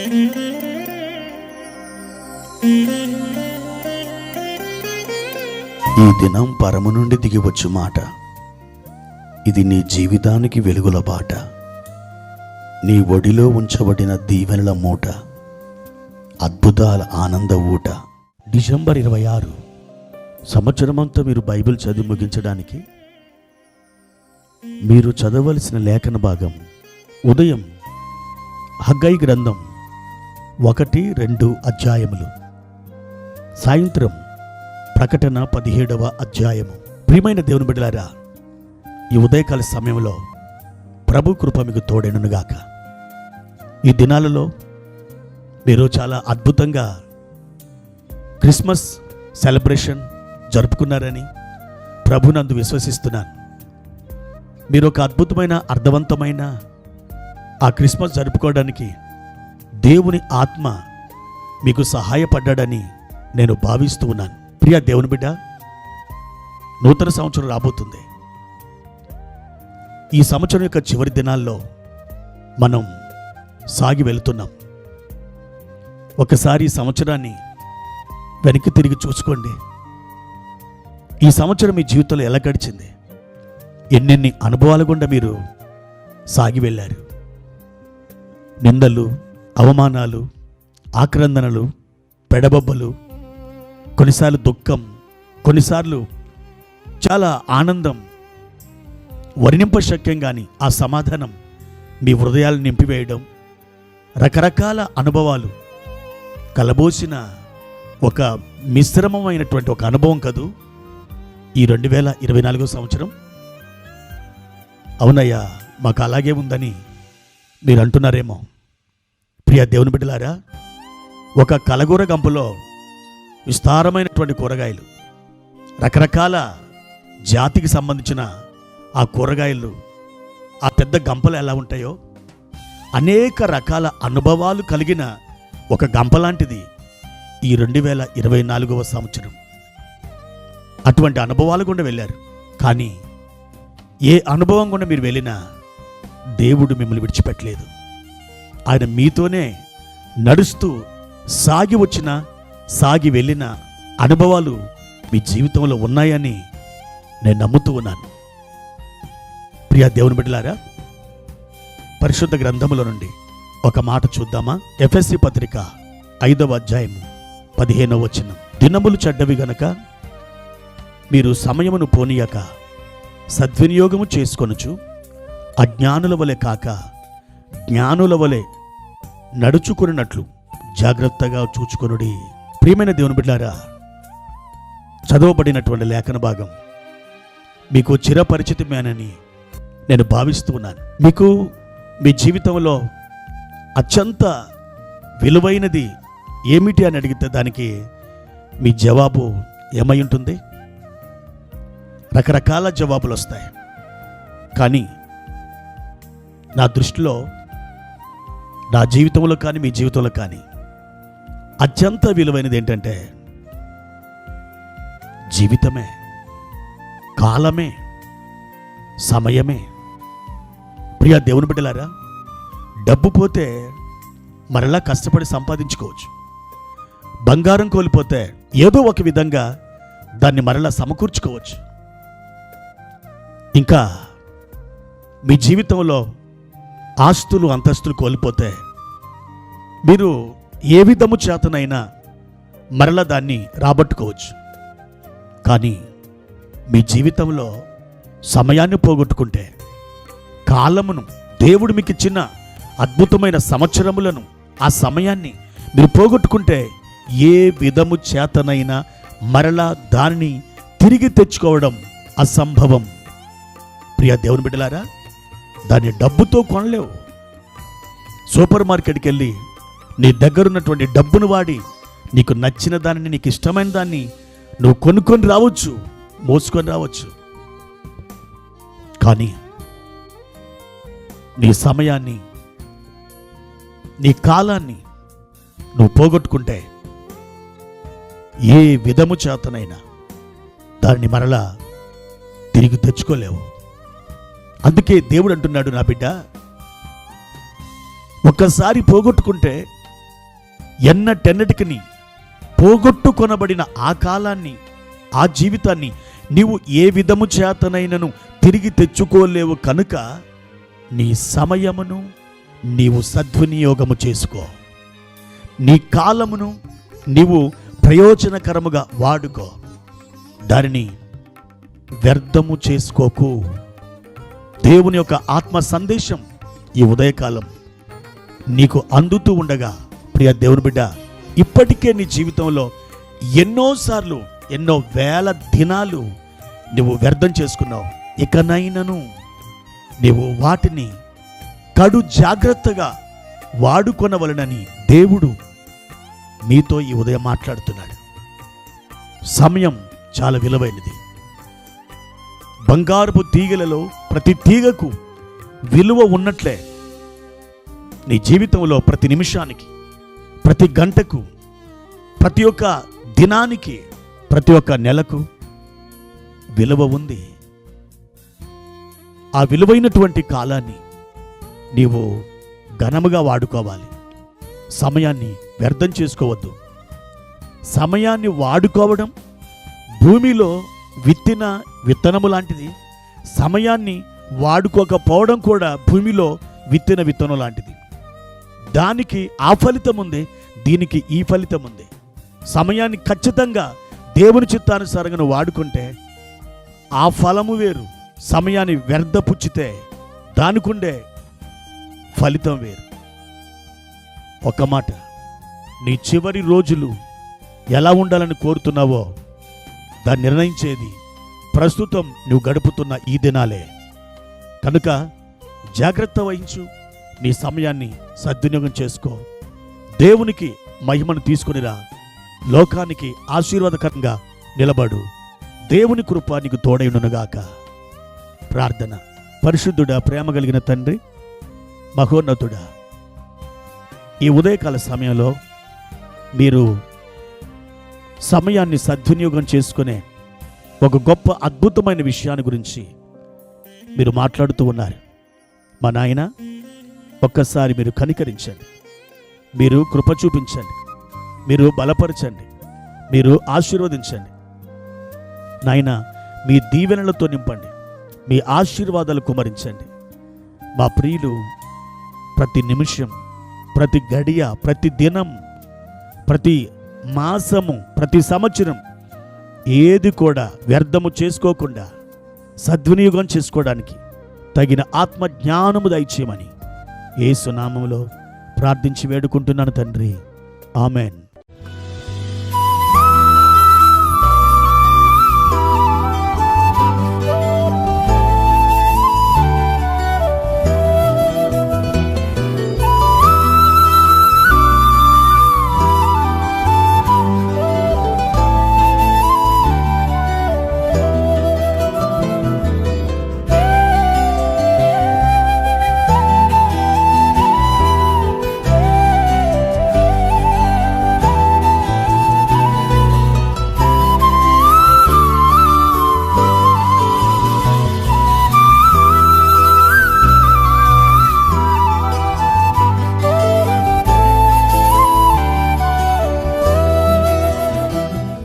ఈ దినం పరము నుండి దిగివచ్చు మాట. ఇది నీ జీవితానికి వెలుగుల బాట. నీ ఒడిలో ఉంచబడిన దీవెనల మూట, అద్భుతాల ఆనంద ఊట. డిసెంబర్ 26 సంవత్సరమంతా మీరు బైబిల్ చదివి ముగించడానికి మీరు చదవలసిన లేఖన భాగం ఉదయం హగ్గయి గ్రంథం 1-2 అధ్యాయములు, సాయంత్రం ప్రకటన 17వ అధ్యాయము. ప్రియమైన దేవుని బిడ్డలారా, ఈ ఉదయకాల సమయంలో ప్రభు కృప మీకు తోడెనుగాక. ఈ దినాలలో మీరు చాలా అద్భుతంగా క్రిస్మస్ సెలబ్రేషన్ జరుపుకున్నారని ప్రభునందు విశ్వసిస్తున్నాను. మీరు ఒక అద్భుతమైన అర్థవంతమైన ఆ క్రిస్మస్ జరుపుకోవడానికి దేవుని ఆత్మ మీకు సహాయపడ్డాడని నేను భావిస్తూ ఉన్నాను. ప్రియ దేవుని బిడ్డ, నూతన సంవత్సరం రాబోతుంది. ఈ సంవత్సరం యొక్క చివరి దినాల్లో మనం సాగి వెళుతున్నాం. ఒకసారి ఈ సంవత్సరాన్ని వెనక్కి తిరిగి చూసుకోండి. ఈ సంవత్సరం మీ జీవితంలో ఎలా గడిచింది? ఎన్నెన్ని అనుభవాల గుండా మీరు సాగి వెళ్ళారు? నిందలు, అవమానాలు, ఆక్రందనలు, పెడబొబ్బలు, కొన్నిసార్లు దుఃఖం, కొన్నిసార్లు చాలా ఆనందం, వర్ణింపశక్యం కానీ ఆ సమాధానం మీ హృదయాలను నింపివేయడం, రకరకాల అనుభవాలు కలబోసిన ఒక మిశ్రమమైనటువంటి ఒక అనుభవం కదూ ఈ 2024 సంవత్సరం. అవునయ్యా, మాకు అలాగే ఉందని మీరు అంటున్నారేమో. ప్రియ దేవుని బిడ్డలారా, ఒక కలగూర గంపలో విస్తారమైనటువంటి కూరగాయలు, రకరకాల జాతికి సంబంధించిన ఆ కూరగాయలు ఆ పెద్ద గంపలు ఎలా ఉంటాయో, అనేక రకాల అనుభవాలు కలిగిన ఒక గంప లాంటిది ఈ 2024వ సంవత్సరం. అటువంటి అనుభవాలు గుండా వెళ్ళారు. కానీ ఏ అనుభవం గుండా మీరు వెళ్ళినా దేవుడు మిమ్మల్ని విడిచిపెట్టలేదు. ఆయన మీతోనే నడుస్తూ సాగి వెళ్ళిన అనుభవాలు మీ జీవితంలో ఉన్నాయని నేను నమ్ముతూ ఉన్నాను. ప్రియ దేవుని బిడ్డలారా, పరిశుద్ధ గ్రంథముల నుండి ఒక మాట చూద్దామా? ఎఫెసీ పత్రిక 5వ అధ్యాయము 15వ వచనం. దినములు చెడ్డవి గనక మీరు సమయమును పోనీయక సద్వినియోగము చేసుకొనుచు అజ్ఞానుల వలె కాక జ్ఞానుల వలె నడుచుకున్నట్లు జాగ్రత్తగా చూచుకొనుడి. ప్రియమైన దేవుని బిడ్డలారా, చదవబడినటువంటి లేఖన భాగం మీకు చిరపరిచితమేనని నేను భావిస్తూ ఉన్నాను. మీకు మీ జీవితంలో అత్యంత విలువైనది ఏమిటి అని అడిగితే దానికి మీ జవాబు ఏమై ఉంటుంది? రకరకాల జవాబులు వస్తాయి. కానీ నా దృష్టిలో, నా జీవితంలో కానీ మీ జీవితంలో కానీ అత్యంత విలువైనది ఏంటంటే జీవితమే, కాలమే, సమయమే. ప్రియ దేవుని బిడ్డలారా, డబ్బు పోతే మరలా కష్టపడి సంపాదించుకోవచ్చు. బంగారం కోల్పోతే ఏదో ఒక విధంగా దాన్ని మరలా సమకూర్చుకోవచ్చు. ఇంకా మీ జీవితంలో ఆస్తులు, అంతస్తులు కోల్పోతే మీరు ఏ విధము చేతనైనా మరలా దాన్ని రాబట్టుకోవచ్చు. కానీ మీ జీవితంలో సమయాన్ని పోగొట్టుకుంటే, కాలమును, దేవుడు మీకు ఇచ్చిన అద్భుతమైన సంవత్సరములను, ఆ సమయాన్ని మీరు పోగొట్టుకుంటే ఏ విధము చేతనైనా మరలా దానిని తిరిగి తెచ్చుకోవడం అసంభవం. ప్రియ దేవుని బిడ్డలారా, దాన్ని డబ్బుతో కొనలేవు. సూపర్ మార్కెట్కి వెళ్ళి నీ దగ్గరున్నటువంటి డబ్బును వాడి నీకు నచ్చిన దానిని, నీకు ఇష్టమైన దాన్ని నువ్వు కొనుక్కొని రావచ్చు, మోసుకొని రావచ్చు. కానీ నీ సమయాన్ని, నీ కాలాన్ని నువ్వు పోగొట్టుకుంటే ఏ విధము చేతనైనా దాన్ని మరలా తిరిగి తెచ్చుకోలేవు. అందుకే దేవుడు అంటున్నాడు, నా బిడ్డ, ఒక్కసారి పోగొట్టుకుంటే ఎన్నటెన్నటికి పోగొట్టుకొనబడిన ఆ కాలాన్ని, ఆ జీవితాన్ని నీవు ఏ విధము చేతనైనను తిరిగి తెచ్చుకోలేవు కనుక నీ సమయమును నీవు సద్వినియోగము చేసుకో. నీ కాలమును నీవు ప్రయోజనకరముగా వాడుకో. దానిని వ్యర్థము చేసుకోకు. దేవుని యొక్క ఆత్మ సందేశం ఈ ఉదయకాలం నీకు అందుతూ ఉండగా, ప్రియ దేవుని బిడ్డ, ఇప్పటికే నీ జీవితంలో ఎన్నోసార్లు, ఎన్నో వేల దినాలు నువ్వు వ్యర్థం చేసుకున్నావు. ఇకనైనను నీవు వాటిని కడు జాగ్రత్తగా వాడుకొనవలనని దేవుడు మీతో ఈ ఉదయం మాట్లాడుతున్నాడు. సమయం చాలా విలువైనది. బంగారపు తీగలలో ప్రతి తీగకు విలువ ఉన్నట్లే నీ జీవితంలో ప్రతి నిమిషానికి, ప్రతి గంటకు, ప్రతి ఒక్క దినానికి, ప్రతి ఒక్క నెలకు విలువ ఉంది. ఆ విలువైనటువంటి కాలాన్ని నీవు ఘనముగా వాడుకోవాలి. సమయాన్ని వ్యర్థం చేసుకోవద్దు. సమయాన్ని వాడుకోవడం భూమిలో విత్తిన విత్తనము లాంటిది. సమయాన్ని వాడుకోకపోవడం కూడా భూమిలో విత్తిన విత్తనం లాంటిది. దానికి ఆ ఫలితం ఉంది, దీనికి ఈ ఫలితం ఉంది. సమయాన్ని ఖచ్చితంగా దేవుని చిత్తానుసారంగా వాడుకుంటే ఆ ఫలము వేరు. సమయాన్ని వ్యర్థపుచ్చితే దానికుండే ఫలితం వేరు. ఒక మాట, నీ చివరి రోజులు ఎలా ఉండాలని కోరుతున్నావో దాన్ని నిర్ణయించేది ప్రస్తుతం నువ్వు గడుపుతున్న ఈ దినాలే. కనుక జాగ్రత్త వహించు. నీ సమయాన్ని సద్వినియోగం చేసుకో. దేవునికి మహిమను తీసుకునిరా. లోకానికి ఆశీర్వాదకరంగా నిలబడు. దేవుని కృప నీకు తోడైనగాక. ప్రార్థన. పరిశుద్ధుడా, ప్రేమ కలిగిన తండ్రి, మహోన్నతుడా, ఈ ఉదయకాల సమయంలో మీరు సమయాన్ని సద్వినియోగం చేసుకునే ఒక గొప్ప అద్భుతమైన విషయాన్ని గురించి మీరు మాట్లాడుతూ ఉన్నారు. మా నాయన, ఒక్కసారి మీరు కనికరించండి, మీరు కృప చూపించండి, మీరు బలపరచండి, మీరు ఆశీర్వదించండి. నాయన, మీ దీవెనలతో నింపండి, మీ ఆశీర్వాదాలు కుమరించండి. మా ప్రియులు ప్రతి నిమిషం, ప్రతి గడియ, ప్రతి దినం, ప్రతి మాసము, ప్రతి సంవత్సరం ఏది కూడా వ్యర్థము చేసుకోకుండా సద్వినియోగం చేసుకోవడానికి తగిన ఆత్మ జ్ఞానము దయచేయమని యేసు నామములో ప్రార్థించి వేడుకుంటున్నాను తండ్రి. ఆమెన్.